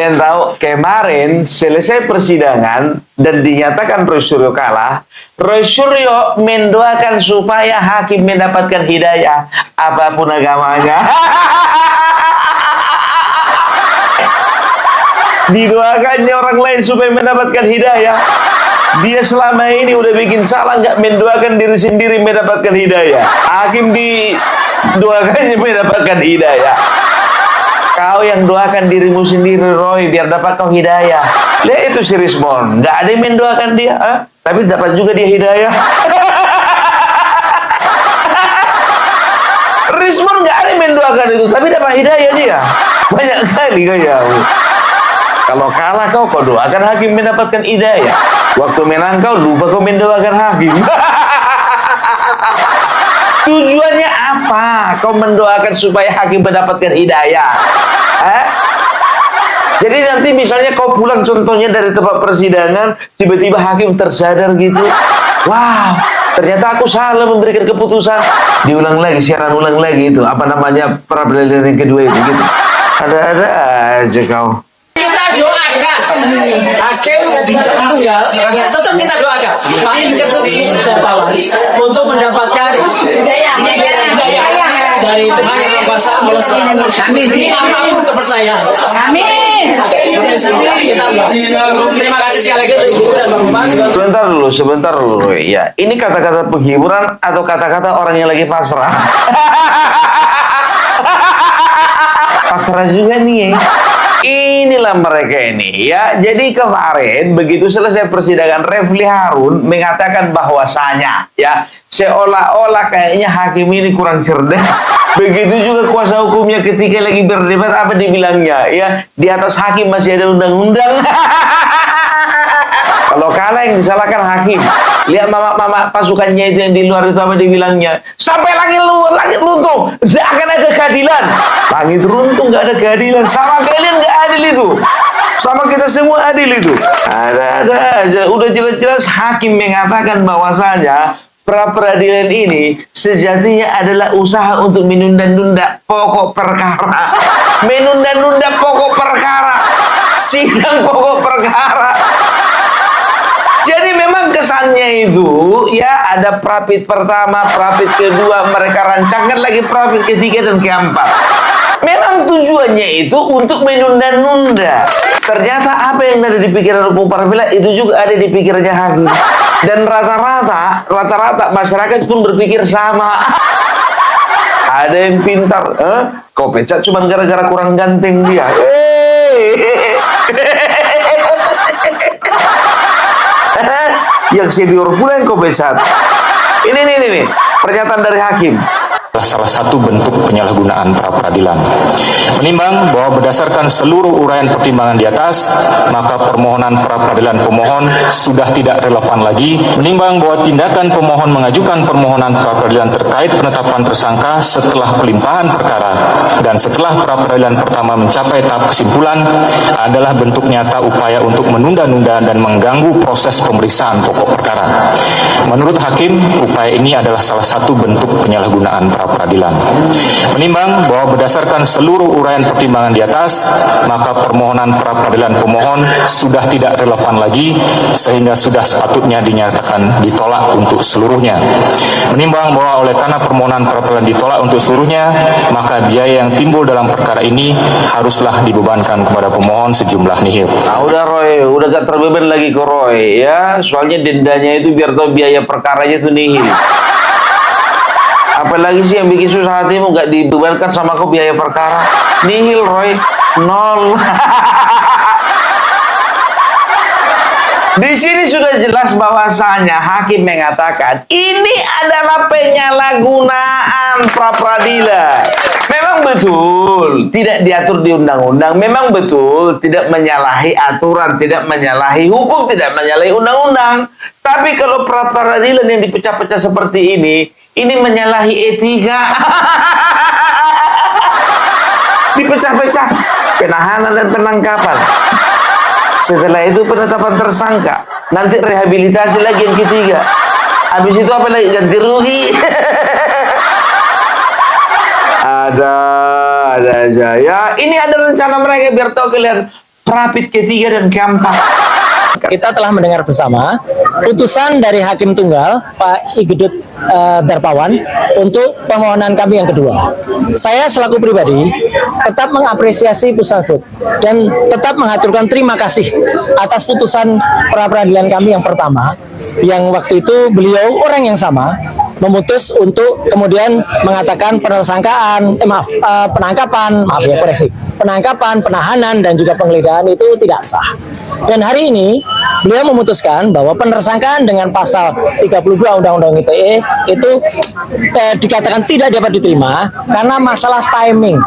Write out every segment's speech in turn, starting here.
Kalian tahu kemarin selesai persidangan dan dinyatakan Roy Suryo kalah. Roy Suryo mendoakan supaya hakim mendapatkan hidayah apapun agamanya. Didoakannya orang lain supaya mendapatkan hidayah. Dia selama ini udah bikin salah, nggak mendoakan diri sendiri mendapatkan hidayah. Hakim didoakannya mendapatkan hidayah. Kau yang doakan dirimu sendiri, Roy, biar dapat kau hidayah. Lihat itu si Rismon, nggak ada yang mendoakan dia, tapi dapat juga dia hidayah. Rismon nggak ada yang mendoakan itu, tapi dapat hidayah dia. Banyak kali kayak. Kalau kalah kau doakan hakim mendapatkan hidayah. Waktu menang kau lupa kau mendoakan hakim. Tujuannya apa? Kau mendoakan supaya hakim mendapatkan hidayah. Jadi nanti misalnya kau pulang contohnya dari tempat persidangan, tiba-tiba hakim tersadar gitu. Wow, ternyata aku salah memberikan keputusan. Diulang lagi, siaran ulang lagi itu. Apa namanya, peradilan yang kedua itu gitu. Ada-ada aja kau. Kita doakan hakim tunggal, tetap kita doakan hakim untuk mendapatkan hidayah dari Tuhan Yang Kuasa Allah Subhanahu wa Ta'ala. Ini apapun kepercayaan. Amin. Terima kasih sekali lagi Ibu dan Bapak. Sebentar dulu. Ya, ini kata-kata penghiburan atau kata-kata orang yang lagi pasrah? Pasrah juga nih. Inilah mereka ini ya. Jadi kemarin begitu selesai persidangan, Refli Harun mengatakan bahwasanya ya seolah-olah kayaknya hakim ini kurang cerdas. Begitu juga kuasa hukumnya ketika lagi berdebat, apa dibilangnya ya, di atas hakim masih ada undang-undang. Kalau kalah yang disalahkan hakim. Lihat mama pasukannya itu yang di luar itu apa dibilangnya? Sampai langit runtuh, tidak akan ada keadilan. Langit runtuh, nggak ada keadilan. Sama kalian nggak adil itu. Sama kita semua adil itu. Ada aja. Udah jelas-jelas hakim mengatakan bahwasanya pra-peradilan ini sejatinya adalah usaha untuk menunda-nunda pokok perkara. Menunda-nunda pokok perkara. Sidang pokok perkara. Jadi memang kesannya itu ya ada prapit pertama, prapit kedua, mereka rancangkan lagi prapit ketiga dan keempat. Memang tujuannya itu untuk menunda-nunda. Ternyata apa yang ada di pikiran hukum parabila itu juga ada di pikirannya hakim. Dan rata-rata masyarakat pun berpikir sama. Ada yang pintar, kau pecat cuma gara-gara kurang ganteng dia. Yang senior pula yang kau pecat. Ini pernyataan dari hakim. Salah satu bentuk penyalahgunaan pra-peradilan. Menimbang bahwa berdasarkan seluruh uraian pertimbangan di atas, maka permohonan pra-peradilan pemohon sudah tidak relevan lagi. Menimbang bahwa tindakan pemohon mengajukan permohonan pra-peradilan terkait penetapan tersangka setelah pelimpahan perkara dan setelah pra-peradilan pertama mencapai tahap kesimpulan adalah bentuk nyata upaya untuk menunda-nunda dan mengganggu proses pemeriksaan pokok perkara. Menurut hakim, upaya ini adalah salah satu bentuk penyalahgunaan pra-peradilan. Menimbang bahwa berdasarkan seluruh uraian pertimbangan di atas, maka permohonan pra-peradilan pemohon sudah tidak relevan lagi sehingga sudah sepatutnya dinyatakan ditolak untuk seluruhnya. Menimbang bahwa oleh karena permohonan pra-peradilan ditolak untuk seluruhnya, maka biaya yang timbul dalam perkara ini haruslah dibebankan kepada pemohon sejumlah nihil. Nah, udah Roy, udah gak terbeban lagi ke Roy ya. Soalnya dendanya itu biar tahu biaya perkaranya itu nihil. Apalagi sih yang bikin susah hatimu, gak dibebankan sama kau biaya perkara. Nihil Roy, nol. Di sini sudah jelas bahwasanya hakim mengatakan ini adalah penyalahgunaan pra-peradilan. Memang betul tidak diatur di undang-undang, memang betul tidak menyalahi aturan, tidak menyalahi hukum, tidak menyalahi undang-undang. Tapi kalau pra-peradilan yang dipecah-pecah seperti ini menyalahi etika. Dipecah-pecah, penahanan dan penangkapan. Setelah itu penetapan tersangka, nanti rehabilitasi lagi yang ketiga. Habis itu apa lagi? Ganti rugi. ada aja ya. Ini ada rencana mereka biar tahu kalian Prapit ketiga dan keempat. Kita telah mendengar bersama putusan dari Hakim Tunggal Pak Igedut Darpawan untuk permohonan kami yang kedua. Saya selaku pribadi tetap mengapresiasi putusan tersebut dan tetap mengaturkan terima kasih atas putusan pra-peradilan kami yang pertama, yang waktu itu beliau orang yang sama memutus untuk kemudian mengatakan penangkapan, penahanan dan juga penggeledahan itu tidak sah. Dan hari ini beliau memutuskan bahwa penersangkaan dengan pasal 32 Undang-Undang ITE itu dikatakan tidak dapat diterima karena masalah timing,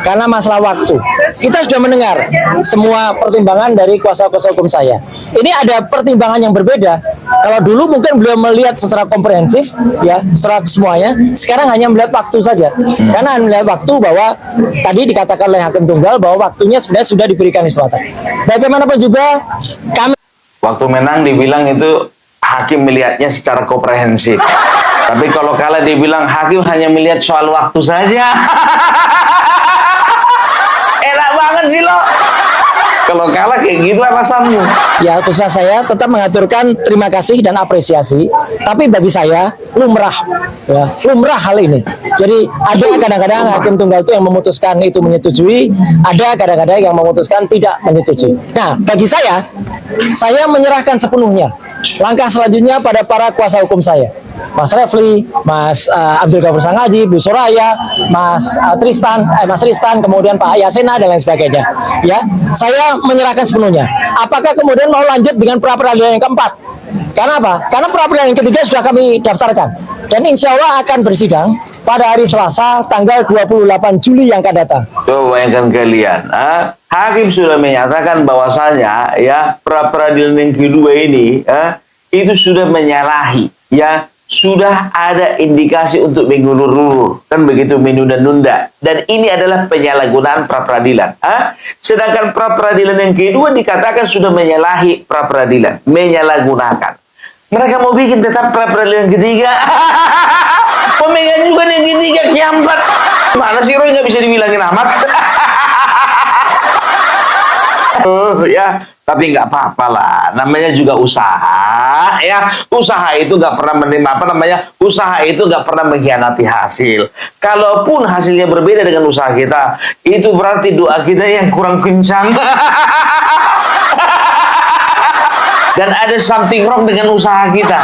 karena masalah waktu. Kita sudah mendengar semua pertimbangan dari kuasa-kuasa hukum saya. Ini ada pertimbangan yang berbeda. Kalau dulu mungkin beliau melihat secara komprehensif, ya, secara semuanya. Sekarang hanya melihat waktu saja. Karena melihat waktu bahwa tadi dikatakan oleh Hakim Tunggal bahwa waktunya sebenarnya sudah diberikan kesempatan. Bagaimanapun juga kami Waktu menang dibilang itu hakim melihatnya secara komprehensif. Tapi kalau kalah dibilang hakim hanya melihat soal waktu saja. Enak banget sih lo. Kalau kalah kayak gitu alasanmu. ya, putusan saya tetap mengaturkan terima kasih dan apresiasi. Tapi bagi saya lumrah, ya, lumrah hal ini. Jadi ada kadang-kadang Hakim Tunggal itu yang memutuskan itu menyetujui, ada kadang-kadang yang memutuskan tidak menyetujui. Nah, bagi saya menyerahkan sepenuhnya. Langkah selanjutnya pada para kuasa hukum saya, Mas Refli, Mas Abdul Ghafur Sangaji, Bu Soraya, Mas Tristan, kemudian Pak Yasena dan lain sebagainya. Ya, saya menyerahkan sepenuhnya. Apakah kemudian mau lanjut dengan pra-peradilan yang keempat? Karena apa? Karena pra-peradilan yang ketiga sudah kami daftarkan dan insya Allah akan bersidang pada hari Selasa tanggal 28 Juli yang akan datang. Coba bayangkan kalian, hakim sudah menyatakan bahwasanya ya pra-peradilan yang kedua ini itu sudah menyalahi, ya sudah ada indikasi untuk mengulur-ulur, kan begitu, menunda-nunda, dan ini adalah penyalahgunaan pra-peradilan. Sedangkan pra-peradilan yang kedua dikatakan sudah menyalahi pra-peradilan, menyalahgunakan. Mereka mau bikin tetap pra-peradilan ketiga. Pemegang juga yang ketiga, keempat. Mana sih Roy, nggak bisa dibilangin amat. Ya, tapi nggak apa-apa lah. Namanya juga usaha, ya. Usaha itu nggak pernah menerima usaha itu nggak pernah mengkhianati hasil. Kalaupun hasilnya berbeda dengan usaha kita, itu berarti doa kita yang kurang kencang. Dan ada something wrong dengan usaha kita.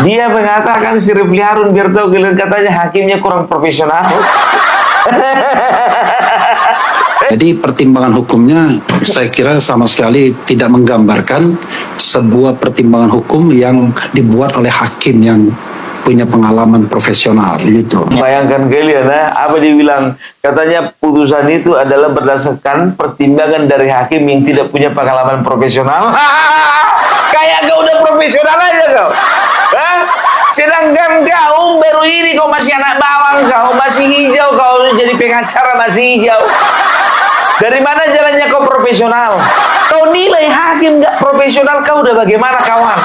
Dia mengatakan si Refli Harun biar tahu kalian, katanya hakimnya kurang profesional. Jadi pertimbangan hukumnya saya kira sama sekali tidak menggambarkan sebuah pertimbangan hukum yang dibuat oleh hakim yang punya pengalaman profesional gitu. Bayangkan kalian, apa dibilang? Katanya putusan itu adalah berdasarkan pertimbangan dari hakim yang tidak punya pengalaman profesional. Kayak kau udah profesional aja kau. Sedangkan kau baru ini, kau masih anak bawang, kau masih hijau, kau jadi pengacara masih hijau. Dari mana jalannya kau profesional? Kau nilai hakim gak profesional, kau udah bagaimana kawan?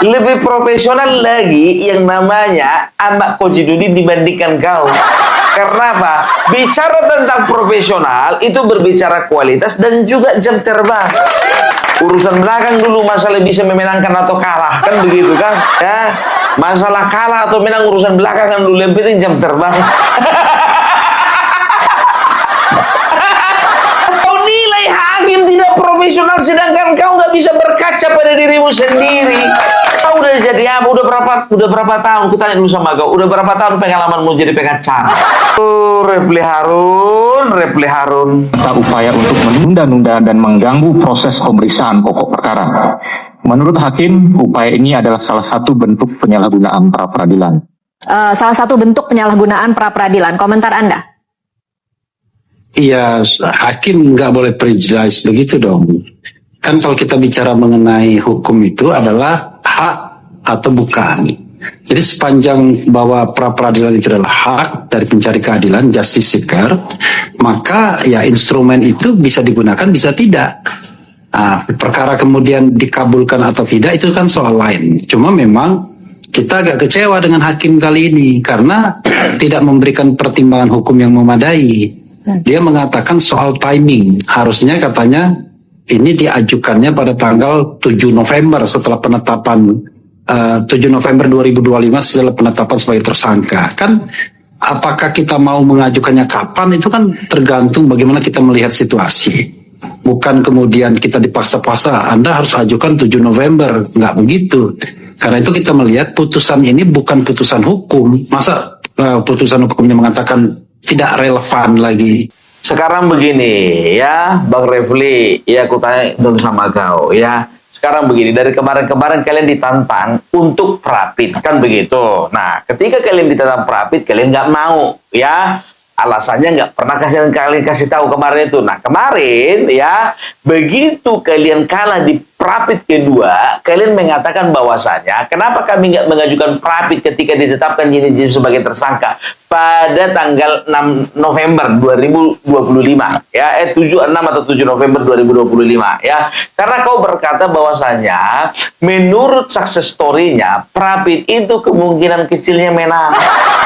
Lebih profesional lagi yang namanya Ahmad Kojidudin dibandingkan kau. Karena apa? Bicara tentang profesional itu berbicara kualitas dan juga jam terbang. Urusan belakang dulu, masalah bisa memenangkan atau kalah, kan begitu kan? Ya, masalah kalah atau menang urusan belakangan dulu, yang penting jam terbang. Kau nilai hakim tidak profesional, sedangkan kau nggak bisa berkaca pada dirimu sendiri. Kau udah jadi apa? Udah berapa tahun? Kutanya dulu sama kau. Udah berapa tahun pengalamanmu jadi pengacara? Refli Harun. Upaya untuk menunda-nunda dan mengganggu proses pemeriksaan pokok perkara. Menurut hakim, upaya ini adalah salah satu bentuk penyalahgunaan pra-peradilan. Salah satu bentuk penyalahgunaan pra-peradilan. Komentar Anda? Iya, hakim nggak boleh prejudice begitu dong. Kan kalau kita bicara mengenai hukum itu adalah hak atau bukan. Jadi sepanjang bahwa pra-peradilan itu adalah hak dari pencari keadilan, justice seeker, maka ya instrumen itu bisa digunakan, bisa tidak. Nah, perkara kemudian dikabulkan atau tidak itu kan soal lain. Cuma memang kita agak kecewa dengan hakim kali ini karena tidak memberikan pertimbangan hukum yang memadai. Dia mengatakan soal timing, harusnya katanya ini diajukannya pada tanggal 7 November setelah penetapan 7 November 2025 setelah penetapan sebagai tersangka. Kan apakah kita mau mengajukannya kapan itu kan tergantung bagaimana kita melihat situasi. Bukan kemudian kita dipaksa-paksa, Anda harus ajukan 7 November. Nggak begitu. Karena itu kita melihat putusan ini bukan putusan hukum. Masa putusan hukumnya mengatakan tidak relevan lagi. Sekarang begini ya, Bang Refli, ya aku tanya dong sama kau ya. Sekarang begini, dari kemarin-kemarin kalian ditantang untuk Prapit, kan begitu. Nah, ketika kalian ditantang Prapit, kalian nggak mau ya. Alasannya nggak pernah kalian kasih tahu kemarin itu. Nah, kemarin ya, begitu kalian kalah di Prapit kedua, kalian mengatakan bahwasanya kenapa kami nggak mengajukan Prapit ketika ditetapkan Yeni sebagai tersangka pada tanggal 6 November 2025 ya, 76 atau 7 November 2025 ya, karena kau berkata bahwasanya menurut success story-nya Prapit itu kemungkinan kecilnya menang.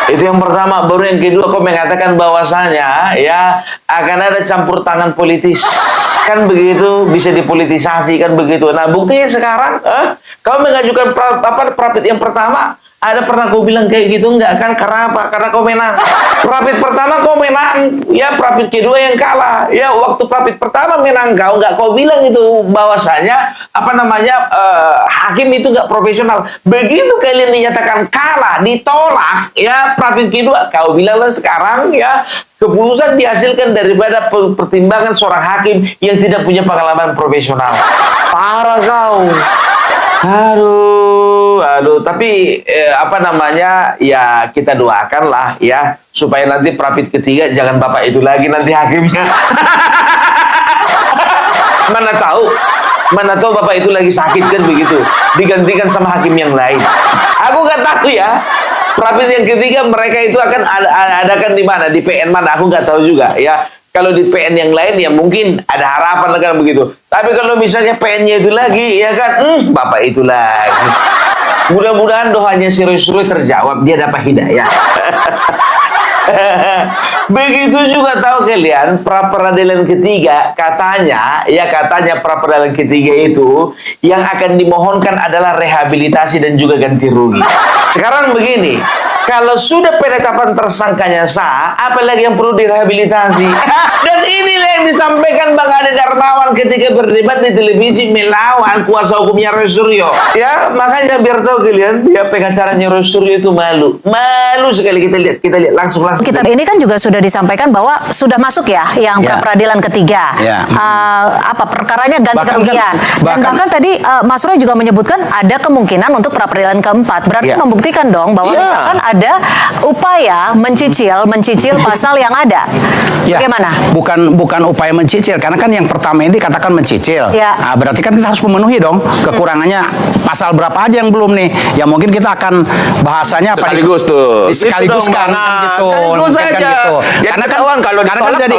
Itu yang pertama. Baru yang kedua kau mengatakan bahwasanya ya akan ada campur tangan politis, kan begitu, bisa dipolitisasi, kan begitu. Nah, buktinya sekarang kau mengajukan Prapit yang pertama, ada pernah kau bilang kayak gitu enggak kan? Karena apa? Karena kau menang. Prapit pertama kau menang, ya Prapit kedua yang kalah. Ya waktu Prapit pertama menang kau enggak kau bilang itu bahwasanya hakim itu enggak profesional. Begitu kalian dinyatakan kalah, ditolak, ya Prapit kedua kau bilanglah sekarang ya keputusan dihasilkan daripada pertimbangan seorang hakim yang tidak punya pengalaman profesional. Parah kau. Aduh, tapi ya kita doakanlah ya supaya nanti Prapit ketiga jangan bapak itu lagi nanti hakimnya. Mana tahu bapak itu lagi sakit kan begitu, digantikan sama hakim yang lain. Aku nggak tahu ya. Prapit yang ketiga mereka itu akan adakan di mana, di PN mana? Aku nggak tahu juga ya. Kalau di PN yang lain ya mungkin ada harapan kan begitu. Tapi kalau misalnya PN-nya itu lagi, ya kan, bapak itu lagi. Mudah-mudahan doanya si Roy terjawab, dia dapat hidayah. Begitu juga tahu kalian pra-peradilan ketiga katanya pra-peradilan ketiga itu yang akan dimohonkan adalah rehabilitasi dan juga ganti rugi. Sekarang begini, kalau sudah penetapan tersangkanya sah, apalagi yang perlu direhabilitasi? Dan inilah yang disampaikan Bang Ade Darmawan ketika berdebat di televisi melawan kuasa hukumnya Roy Suryo. Ya, makanya biar tahu kalian, ya pengacaranya Roy Suryo itu malu sekali kita lihat langsung. Ini kan juga sudah disampaikan bahwa sudah masuk ya yang pra-peradilan ketiga. Perkaranya ganti kerugian. Dan bahkan tadi Mas Roy juga menyebutkan ada kemungkinan untuk pra-peradilan keempat. Berarti membuktikan dong bahwa misalkan ada upaya mencicil pasal yang ada. Bagaimana? Bukan upaya mencicil, karena kan yang pertama ini dikatakan mencicil. Nah, berarti kan kita harus memenuhi dong kekurangannya pasal berapa aja yang belum nih. Ya mungkin kita akan bahasanya sekaligus tuh. Sekaligus kan gitu. Sekaligus saja. Gitu. Karena kan jadi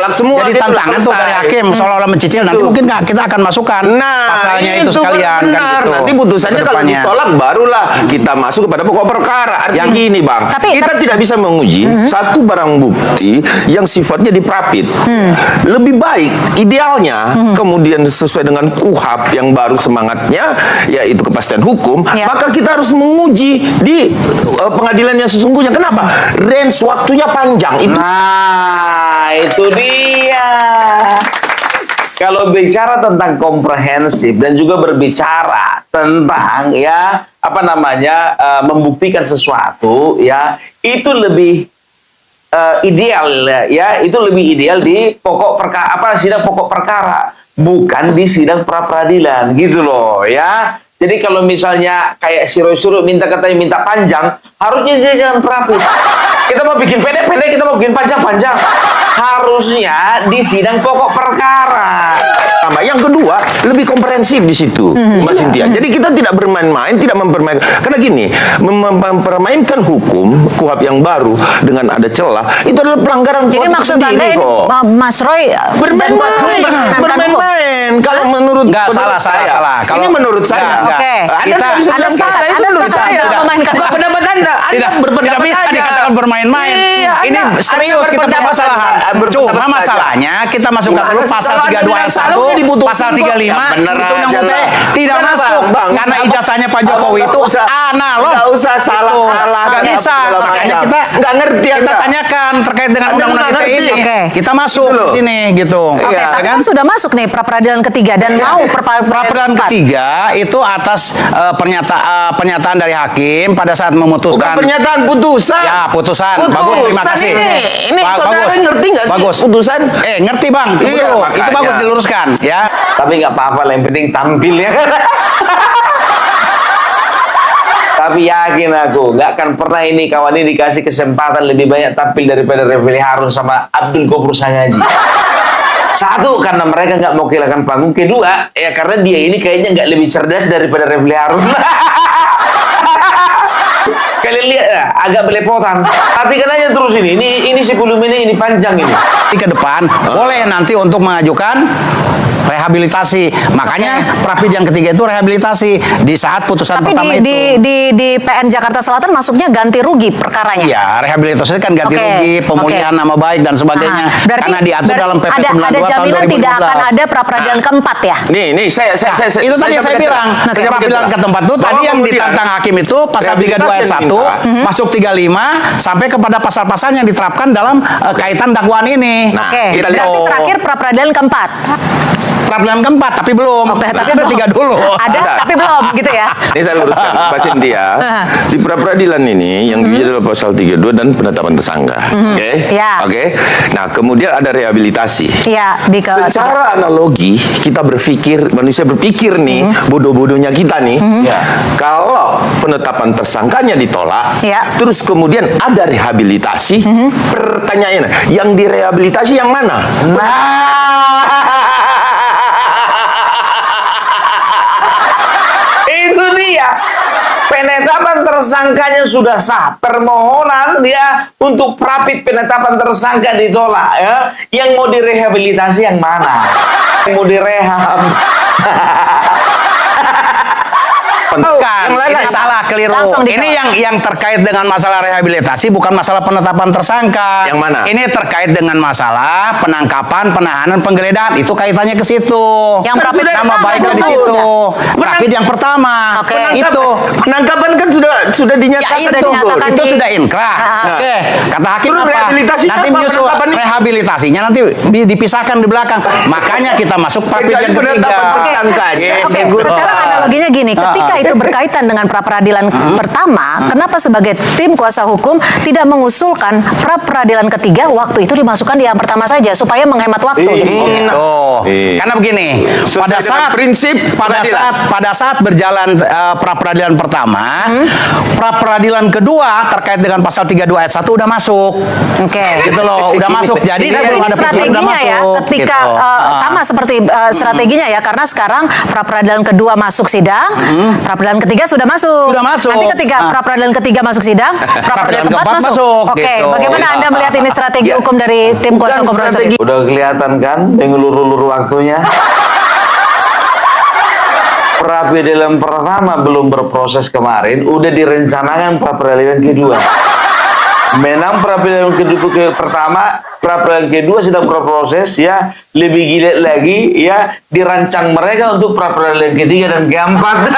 tantangan tuh dari hakim seolah-olah mencicil. Nanti mungkin kita akan masukkan pasalnya itu sekalian kan gitu. Nanti putusannya kalau ditolak barulah kita masuk kepada pokok perkara. Artinya gini, Bang. Kita tidak bisa menguji satu barang bukti yang sifatnya diprapit. Lebih baik idealnya kemudian sesuai dengan KUHAP yang baru semangatnya yaitu kepastian hukum, maka kita harus menguji di pengadilan yang sesungguhnya. Kenapa? Range waktunya panjang. Itu dia. Kalau bicara tentang komprehensif dan juga berbicara tentang membuktikan sesuatu ya, itu lebih ideal ya, itu lebih ideal di pokok perkara sidang pokok perkara, bukan di sidang pra peradilan gitu loh ya. Jadi kalau misalnya kayak si Roy Suryo katanya minta panjang, harusnya dia jangan Prapit. Kita mau bikin pendek, kita mau bikin panjang. Harusnya di sidang pokok perkara. Yang kedua, lebih komprehensif di situ, Mbak Cynthia. Jadi kita tidak bermain-main, tidak mempermainkan. Karena gini, mempermainkan hukum KUHAP yang baru dengan ada celah, itu adalah pelanggaran. Jadi maksud Anda Mas Roy bermain-main. Kalau menurut salah. Ini menurut saya. Anda bisa bilang salah, itu menurut saya. Bukan pendapat Anda. Anda berpendapat bisa aja. dikatakan bermain-main. Ini serius kita permasalahan. Cuma masalahnya kita masukkan dulu pasal 32 ayat 1 Sampai diputusin pasal kok. 35 Ya, bener Undang-Undang aja ITE lah. tidak Kenapa, masuk Bang? karena Abang- ijazahnya Pak Jokowi abang itu nggak usah- analog. nggak usah salah-salah, Nggak nggak bisa. segala Makanya macam. kita Nggak ngerti kita Anda. tanyakan terkait dengan Anda Undang-Undang nggak ITE ngerti. ini. Oke. Kita masuk Gitu di loh. sini gitu. Oke, Iya, tapi kan sudah masuk nih pra peradilan ketiga dan mau Peradilan keempat. ketiga itu atas pernyataan dari hakim pada saat Bukan memutuskan. pernyataan, putusan. Ya, putusan. Bagus, terima kasih. Ini saudara Bagus. ngerti nggak sih Bagus. putusan? Ngerti Bang. Tunggu Iya, dulu. makanya. Itu bagus diluruskan ya. Tapi nggak apa-apa lah, yang penting tampil ya. Tapi yakin aku, nggak akan pernah ini kawan ini dikasih kesempatan lebih banyak tampil daripada Refli Harun sama Abdul Gofur Sangaji. Satu, karena mereka nggak mau kehilangan panggung. Kedua, ya karena dia ini kayaknya nggak lebih cerdas daripada Refli Harun. Kalian lihat ya, agak belepotan. Perhatikan aja terus ini 10 menit ini panjang ini. Ke depan boleh nanti untuk mengajukan rehabilitasi. Makanya Prapid yang ketiga itu rehabilitasi di saat putusan Tapi pertama itu. di PN Jakarta Selatan masuknya ganti rugi perkaranya. Ya, rehabilitasi kan ganti Oke, rugi, pemulihan oke. nama baik dan sebagainya. Karena diatur dalam PP 92 ada tahun 2015. jaminan tidak akan ada pra peradilan keempat ya. Nih, saya Itu tadi yang saya bilang. Peradilan ke tempat itu tadi yang ditantang hakim itu pasal 32 ayat 1 masuk 35 sampai kepada pasal-pasal yang diterapkan dalam kaitan dakwaan ini. Nah, Oke, kita lihat. berarti terakhir pra peradilan keempat. Peradilan keempat tapi belum. Oke, tapi ada belum. 3 dulu. Ada tapi belum gitu ya. Ini saya luruskan, Pak Cynthia. Di pra-peradilan ini yang diuji adalah pasal 32 dan penetapan tersangka. Oke? Ya. Oke. Nah, kemudian ada rehabilitasi. Iya, Secara analogi, kita berpikir, manusia berpikir nih, bodoh-bodohnya kita nih, kalau penetapan tersangkanya ditolak, Ya. terus kemudian ada rehabilitasi, pertanyaannya, yang direhabilitasi yang mana? Itu dia. Penetapan tersangkanya sudah sah. Permohonan dia untuk Prapid penetapan tersangka ditolak ya. Yang mau direhabilitasi yang mana? Yang mau direhab. Bukan, yang lain ini salah, keliru. Langsung Ini yang terkait dengan masalah rehabilitasi, bukan masalah penetapan tersangka. Yang mana? Ini terkait dengan masalah penangkapan, penahanan, penggeledahan. Itu kaitannya ke situ. Yang Prapid nama pertama baiknya di itu situ. sudah. Prapid yang pertama. Oke. Itu. Penangkapan kan sudah Ya dinyatakan. itu, dinyatakan itu di- sudah inkrah. Oke, kata hakim Terus apa? rehabilitasinya Nanti apa? menyusul Penetapan- rehabilitasinya nanti dipisahkan di belakang. Makanya kita masuk Prapid Jadi yang ketiga. penetapan tersangka. Oke, secara analoginya gini, ketika itu berkaitan dengan pra peradilan pertama, kenapa sebagai tim kuasa hukum tidak mengusulkan pra peradilan ketiga waktu itu dimasukkan di yang pertama saja supaya menghemat waktu? gitu. Oh, Iya. karena begini, Sesuai pada dengan saat prinsip peradilan. pada saat berjalan pra peradilan pertama, pra peradilan kedua terkait dengan pasal 32 ayat 1 udah masuk. Oke. Gitu loh, udah masuk. Jadi Nah, sebelum ini ada peraturan udah strateginya ya, masuk, ketika gitu. sama seperti strateginya ya, karena sekarang pra peradilan kedua masuk sidang, pra peradilan ketiga sudah masuk. Sudah masuk. Nanti ketika pra peradilan ketiga masuk sidang, pra peradilan keempat masuk. Oke, gitu. bagaimana Anda melihat ini strategi hukum dari tim kuasa hukum Profesor? Udah kelihatan kan yang ulur-ulur waktunya. Pra-peradilan pertama belum berproses kemarin, udah direncanakan pra-peradilan kedua. Menang pra-peradilan pertama, pra-peradilan kedua sedang berproses ya, lebih gila lagi ya, dirancang mereka untuk pra-peradilan ketiga dan keempat.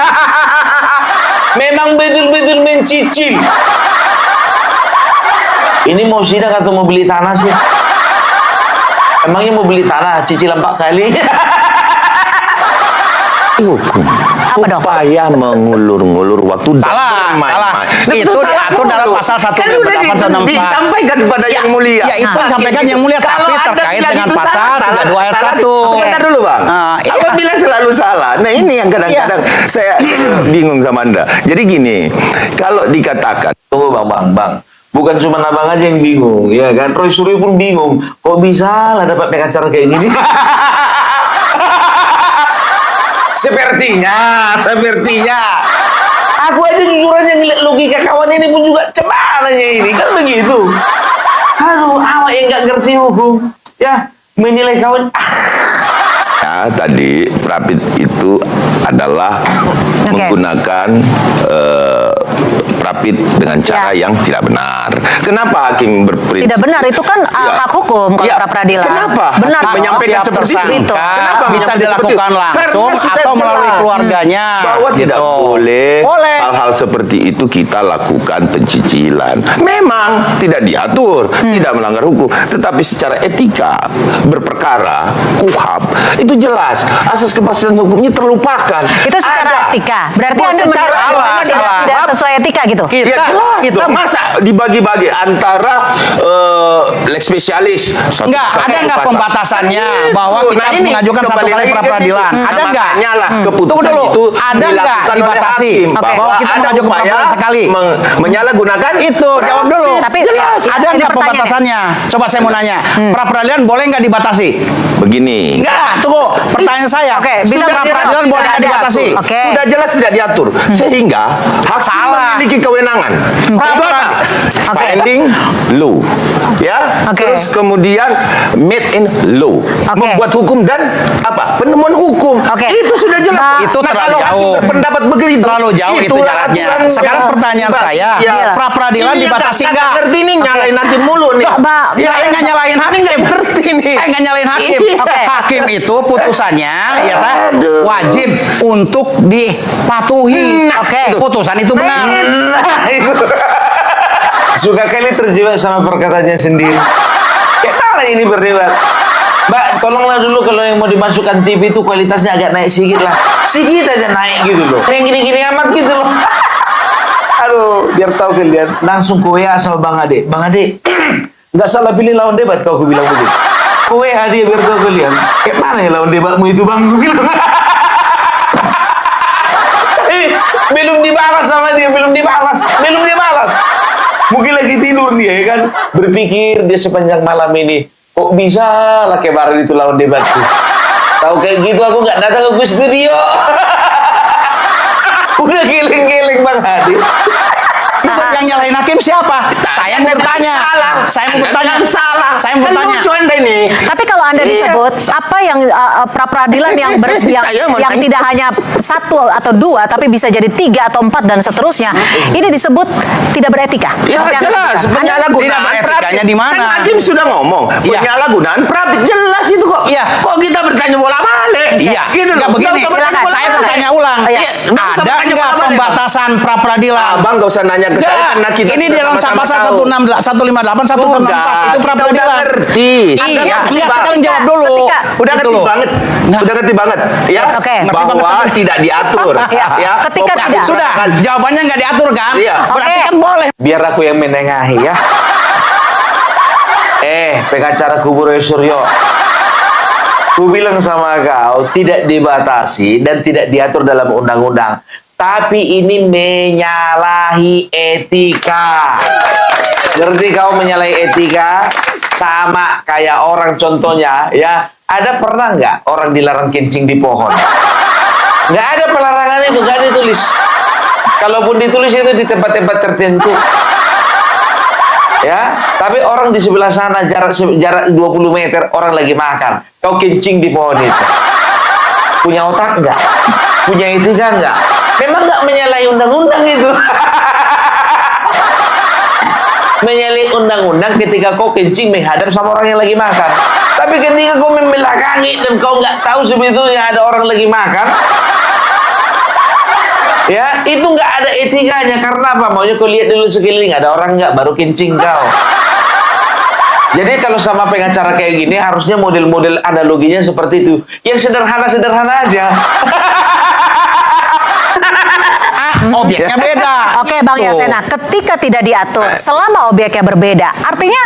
Memang betul-betul mencicil. Ini mau sidang atau mau beli tanah sih? Emangnya mau beli tanah cicilan 4 kali? Hukum. Apa dong? Upaya mengulur-ngulur waktu. dan Salah, bermain-main. salah. Itu diatur dalam pasal 1 Kan udah disampaikan kepada yang mulia. Ya, itu disampaikan yang mulia, Kalau tapi Anda terkait bilang dengan itu pasal salah, 32 ayat salah. 1. Sebentar dulu, Bang. Iya. Abang bilang selalu salah. Nah, ini yang kadang-kadang saya bingung sama Anda. Jadi gini, kalau dikatakan Tunggu bang. Bukan cuma abang aja yang bingung, ya kan? Roy Suryo pun bingung. Kok bisa lah dapat pengacara kayak gini? Sepertinya. Aku aja jujur aja ngeliat logika kawan ini pun juga cemananya ini kan begitu. Aduh, awak yang nggak ngerti hukum, ya menilai kawan. ya, tadi Prapid itu adalah menggunakan rapid dengan cara yang tidak benar. Kenapa hakim berprinsip? Tidak benar, itu kan hak hukum kalau Ya, pra-peradilan. Kenapa? Benar. Menyampaikan Tiap seperti itu. tersangka Kenapa bisa menyampaikan dilakukan seperti itu? langsung Karena sudah atau melalui jelas keluarganya. bahwa tidak Gitu. boleh Boleh. hal-hal seperti itu kita lakukan pencicilan. Memang tidak diatur, tidak melanggar hukum, tetapi secara etika berperkara, KUHAP itu jelas asas kepastian hukumnya terlupakan. Itu secara Ada. etika. Berarti Oh, Anda secara menilai salah. tidak sesuai etika gitu. Kita, Ya jelas kita dong. Masa dibagi-bagi antara lex spesialis satu Enggak, pasal, ada satu nggak pasal. pembatasannya bahwa Itu. kita harus ini mengajukan satu kembali kali lagi ke pra-peradilan? situ. Ada nggak? Makanya lah keputusan Tunggu dulu. itu Ada nggak dilakukan oleh dibatasi hakim bahwa bahwa kita ada mengajukan upaya pra-peradilan sekali? menyalahgunakan Itu, jawab dulu. Tapi jelas. ya, Ada ini nggak pertanyaannya. pembatasannya? Coba saya mau nanya. Pra-peradilan boleh nggak dibatasi? Begini. Enggak, tunggu. Pertanyaan saya. Oke, bisa Sudah pra-peradilan boleh nggak dibatasi? Oke. Sudah jelas tidak diatur, sehingga hakim Salah. memiliki kewenangan. Itu apa? Oke. Finding law, ya. Oke. Terus kemudian made in law, membuat hukum dan apa? Penemuan hukum. Oke. Itu sudah jelas. Nah, itu terlalu kalau hakim jauh. berpendapat begitu, Terlalu jauh itu itulah jaraknya. aturan. Sekarang pertanyaan Mbak, saya, ya. pra-peradilan Ini yang dibatasi nggak nggak? ngerti nih, nyalain hakim mulu nih. Mbak, Saya nggak nyalain hakim. Nggak ngerti nih. Saya nggak nyalain hakim. Iya. Oke. Hakim itu putusannya ya kan, Aduh. wajib untuk dipatuhi. Oke. Putusan itu benar. Nah, itu. Suka kali terjebak sama perkataannya sendiri. Kayak mana ini berdebat? Mbak, tolonglah dulu kalau yang mau dimasukkan TV itu kualitasnya agak naik sedikit lah. Sedikit aja naik gitu loh. Yang gini-gini amat gitu loh. Aduh, biar tahu kalian. Langsung ke WA sama Bang Ade. Bang Ade, nggak salah pilih lawan debat kau aku bilang begitu. Ke WA dia biar tahu kalian. Kayak mana ya lawan debatmu itu Bang? Aku bilang. Belum dibalas sama dia, belum dibalas. Mungkin lagi tidur dia ya kan, berpikir dia sepanjang malam ini, kok bisa lah Kebaran itu lawan debatku. Tahu kayak gitu aku nggak datang ke studio. Udah geleng-geleng Bang Hadi. Itu yang nyalahin hakim siapa? Saya mau bertanya. Saya mau bertanya. Salah. Saya mau bertanya. Lucu Anda ini. Tapi kalau Anda disebut apa yang pra-peradilan yang yang tidak hanya satu atau dua tapi bisa jadi 3 atau 4 dan seterusnya, ini disebut tidak beretika. Ya Seperti Anda jelas, sebutkan. penyalahgunaan tidak beretikanya praktik. di mana? Kan hakim sudah ngomong, Iya. penyalahgunaan praktik jelas itu kok. Iya. Kok kita bertanya bola-balik? Iya, gitu nggak loh. begini. Nggak usah Silakan, bertanya Saya bola-balik. bertanya ulang. Iya. Nggak usah Ada bertanya nggak bola-balik, pembatasan pra-peradilan? Abang nggak usah nanya ke saya karena kita ini di sudah dalam sama-sama pasal tahu. 158, 164 itu Kita pra-peradilan. udah ngerti. Iya, ngerti, enggak Bang. sekarang jawab dulu. Ketika- Udah Gitu ngerti loh. banget. Udah ngerti banget. Ya. Oke. Ngerti banget Bahwa sampai- tidak diatur. Iya. Ya. Ketika Bahwa tidak. Sudah, jawabannya nggak diatur kan? Iya. Berarti Oke. kan boleh. Biar aku yang menengahi ya. Pengacara Kubur Suryo. Ku bilang sama kau, tidak dibatasi dan tidak diatur dalam undang-undang. Tapi ini menyalahi etika. Ngerti kau menyalahi etika? Sama kayak orang contohnya, ya. Ada pernah nggak orang dilarang kencing di pohon? Nggak ada pelarangan itu, nggak ditulis. Kalaupun ditulis itu di tempat-tempat tertentu. Ya, tapi orang di sebelah sana jarak 20 meter orang lagi makan. Kau kencing di pohon itu. Punya otak nggak? Punya etika nggak? Memang nggak menyalahi undang-undang itu. Menyalahi undang-undang ketika kau kencing menghadap sama orang yang lagi makan. Tapi ketika kau membelakangi dan kau nggak tahu sebetulnya ada orang lagi makan, ya itu nggak ada etikanya. Karena apa? Maunya kau lihat dulu sekeliling ada orang nggak, baru kencing kau. Jadi kalau sama pengacara kayak gini harusnya model-model analoginya seperti itu, yang sederhana-sederhana aja. Objeknya beda. Oke, Bang Tuh. Yasena, ketika tidak diatur, selama objeknya berbeda, artinya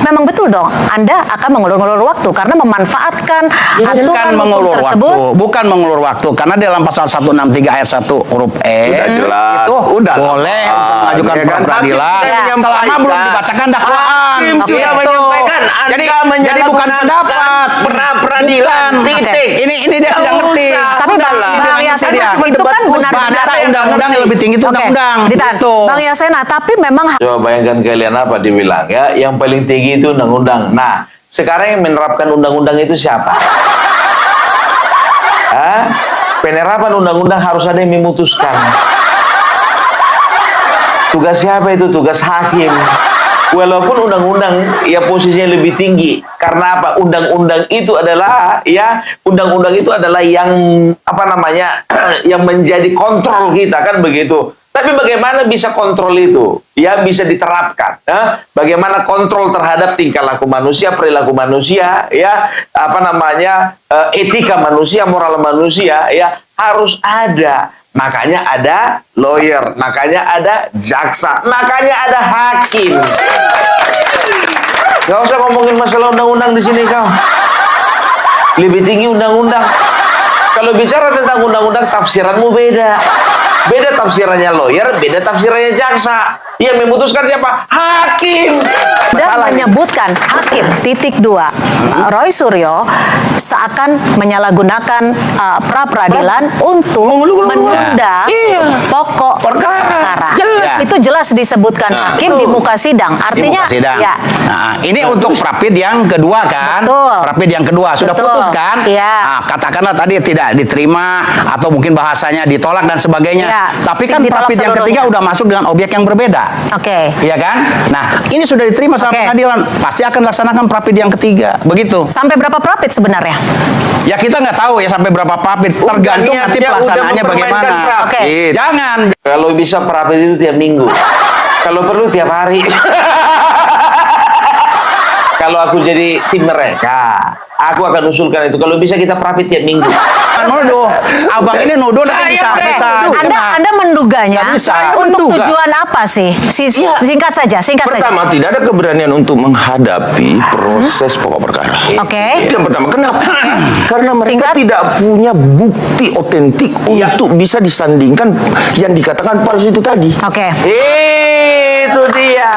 memang betul dong, Anda akan mengulur-ulur waktu karena memanfaatkan Bukan aturan hukum mengulur tersebut. waktu, bukan mengulur waktu, karena dalam pasal 163 ayat 1 huruf E Udah jelas. itu Udah boleh lah. untuk mengajukan Ya kan? pra-peradilan Hakim sudah selama belum menyampaikan. dibacakan dakwaan. Hakim sudah Gitu. menyampaikan. Anda Jadi bukan menyalahgunakan pendapat, pra-peradilan. Bukan. Titik. Ini dia tidak ngerti. Tapi Bang, Udahlah. Bang Dia Yasena, dia. itu kan benar-benar Baca undang-undang yang lebih tinggi itu Oke, undang-undang. ditahan. Gitu. Bang Yasena, tapi memang Coba bayangkan kalian apa dibilang ya, yang paling tinggi itu undang-undang. Nah, sekarang yang menerapkan undang-undang itu siapa? Hah? Penerapan undang-undang harus ada yang memutuskan. Tugas siapa itu? Tugas hakim. Walaupun undang-undang ya posisinya lebih tinggi. Karena apa? Undang-undang itu adalah yang apa namanya? yang menjadi kontrol kita, kan begitu. Tapi bagaimana bisa kontrol itu? Ya bisa diterapkan. Bagaimana kontrol terhadap tingkah laku manusia, perilaku manusia, ya apa namanya? Etika manusia, moral manusia, ya harus ada. Makanya ada lawyer, makanya ada jaksa, makanya ada hakim. Gak usah ngomongin masalah undang-undang di sini kau. Lebih tinggi undang-undang. Kalau bicara tentang undang-undang, tafsiranmu beda. Beda tafsirannya lawyer, beda tafsirannya jaksa. Yang memutuskan siapa? Hakim. Dan menyebutkan hakim .2 Roy Suryo seakan menyalahgunakan pra-peradilan untuk menunda pokok perkara. Itu jelas disebutkan hakim di muka sidang. Artinya ya. Nah, ini untuk Prapid yang kedua kan? Betul. Prapid yang kedua sudah Betul. putus kan? Iya. Nah, katakanlah tadi tidak diterima atau mungkin bahasanya ditolak dan sebagainya. Iya. Tapi kan Ditolak Prapid yang ketiga seluruhnya. udah masuk dengan objek yang berbeda. Oke. Iya kan? Nah, ini sudah diterima sama pengadilan. Pasti akan laksanakan Prapid yang ketiga. Begitu. Sampai berapa Prapid sebenarnya? Ya kita nggak tahu ya sampai berapa Prapid. Tergantung nanti pelaksanaannya bagaimana. Oke. Jangan. Kalau bisa Prapid itu tiap minggu. Kalau perlu tiap hari. Kalau aku jadi tim mereka, aku akan usulkan itu. Kalau bisa kita Prapid tiap minggu. Nuduh, abang ini nuduh nanti bisa. Anda menduganya Nggak bisa. untuk Menduga. tujuan apa sih? Singkat saja. Pertama, tidak ada keberanian untuk menghadapi proses pokok perkara. Oke. Itu yang pertama. Kenapa? Karena mereka Singkat. tidak punya bukti otentik untuk bisa disandingkan yang dikatakan palsu itu tadi. Oke. Itu dia.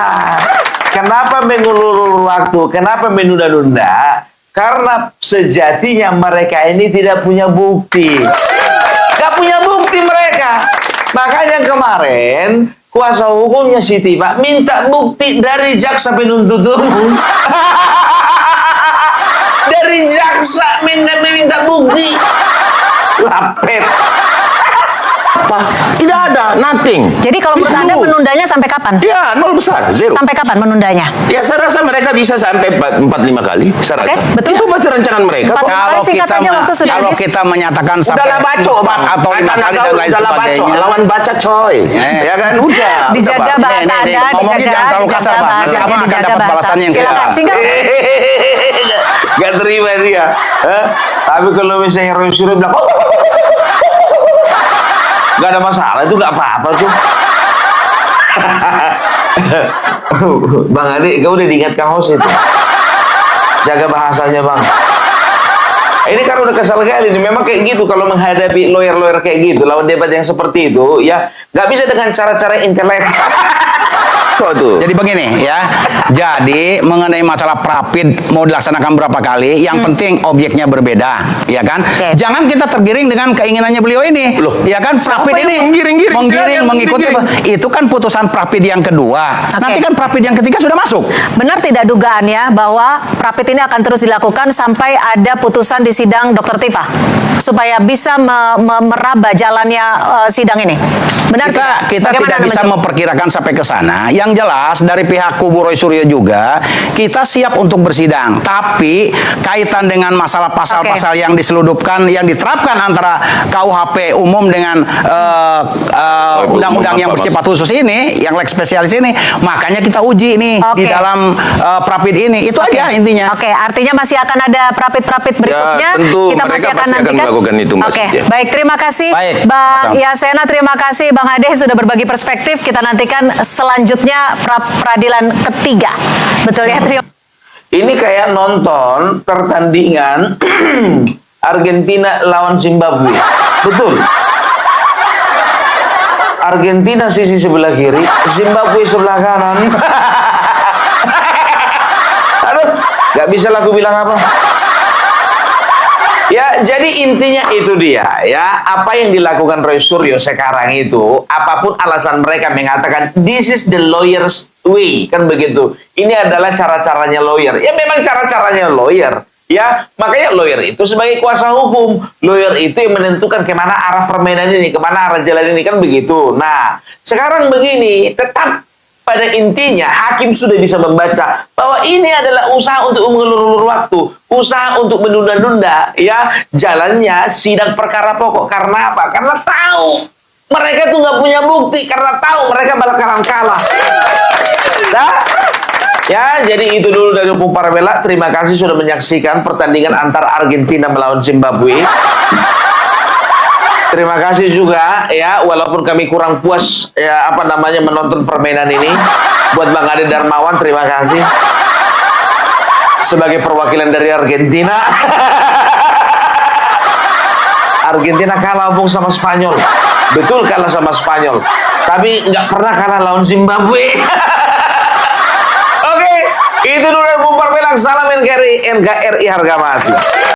Kenapa mengulur waktu? Kenapa menunda-nunda? Karena sejatinya mereka ini tidak punya bukti. Gak punya bukti mereka. Makanya kemarin kuasa hukumnya Siti Pak minta bukti dari jaksa penuntut umum. Dari jaksa minta bukti. Lapet. Apa? Tidak ada, nothing. Jadi kalau menurut Anda menundanya sampai kapan? Ya, nol besar, zero. Sampai kapan menundanya? Ya, saya rasa mereka bisa sampai 4-5 kali. Saya rasa. betul. Itu pasti rancangan mereka. 4-5 kok. kali singkat saja waktu sudah Kalau habis. kita menyatakan sampai Udahlah baca, 4 atau 5 kali dan lain udahlah baca, sebagainya. lawan baca coy. Ya kan, udah. Dijaga Pak. bahasa Anda, ngomongnya jangan terlalu kasar, Pak. Nanti abang akan dapat balasannya yang Silakan, kira. singkat. Gak terima dia. Tapi kalau misalnya Roy Suryo bilang, gak ada masalah, itu gak apa-apa tuh. Bang Ade, kau udah diingatkan host itu. Jaga bahasanya, Bang. Ini kan udah kesal kali ini. Memang kayak gitu kalau menghadapi lawyer-lawyer kayak gitu, lawan debat yang seperti itu, ya gak bisa dengan cara-cara intelek. Tuh. Jadi begini ya. Jadi mengenai masalah Prapid mau dilaksanakan berapa kali, yang penting objeknya berbeda, ya kan? Oke. Jangan kita tergiring dengan keinginannya beliau ini. Loh, ya kan Prapid siapa yang ini menggiring-giring? menggiring Dia yang mengikuti menggiring. itu kan putusan Prapid yang kedua. Oke. Nanti kan Prapid yang ketiga sudah masuk. Benar tidak dugaannya bahwa Prapid ini akan terus dilakukan sampai ada putusan di sidang Dr. Tifa supaya bisa meraba jalannya sidang ini? Benar Kita tidak bisa memperkirakan sampai ke sana. Yang jelas dari pihak kubu Roy Suryo juga kita siap untuk bersidang. Tapi kaitan dengan masalah pasal-pasal yang diseludupkan, yang diterapkan antara KUHP umum dengan undang-undang yang bersifat khusus ini, yang lex spesialis ini, makanya kita uji nih di dalam Prapid ini. Itu aja intinya. Oke, artinya masih akan ada Prapid-Prapid berikutnya. tentu. Kita Mereka masih akan pasti akan nantikan. melakukan itu, Mbak Oke, Siti. baik, terima kasih Baik, Bang sama-sama. Yasena, terima kasih Bang Ade sudah berbagi perspektif. Kita nantikan selanjutnya peradilan ketiga. Betul ya, terima. Ini kayak nonton pertandingan Argentina lawan Zimbabwe. Betul. Argentina sisi sebelah kiri, Zimbabwe sebelah kanan. Aduh, gak bisa lah aku bilang apa. Ya, jadi intinya itu dia ya. Apa yang dilakukan Roy Suryo sekarang itu, apapun alasan mereka mengatakan this is the lawyer's way, kan begitu. Ini adalah cara-caranya lawyer. Ya memang cara-caranya lawyer. Ya, makanya lawyer itu sebagai kuasa hukum. Lawyer itu yang menentukan kemana arah permainan ini, kemana arah jalan ini, kan begitu. Nah, sekarang begini, tetap pada intinya hakim sudah bisa membaca bahwa ini adalah usaha untuk mengulur-ulur waktu, usaha untuk menunda-nunda ya jalannya sidang perkara pokok. Karena apa? Karena tahu mereka tuh nggak punya bukti, karena tahu mereka bakalan kalah. Nah, ya, jadi itu dulu dari Opung Parabela. Terima kasih sudah menyaksikan pertandingan antara Argentina melawan Zimbabwe. Terima kasih juga ya, walaupun kami kurang puas ya menonton permainan ini. Buat Bang Ade Darmawan, terima kasih sebagai perwakilan dari Argentina. Argentina kalah Opung sama Spanyol. Betul kalah sama Spanyol, tapi nggak pernah kalah lawan Zimbabwe. Oke, itu dulu dari Opung Parabela. Salam NKRI harga mati.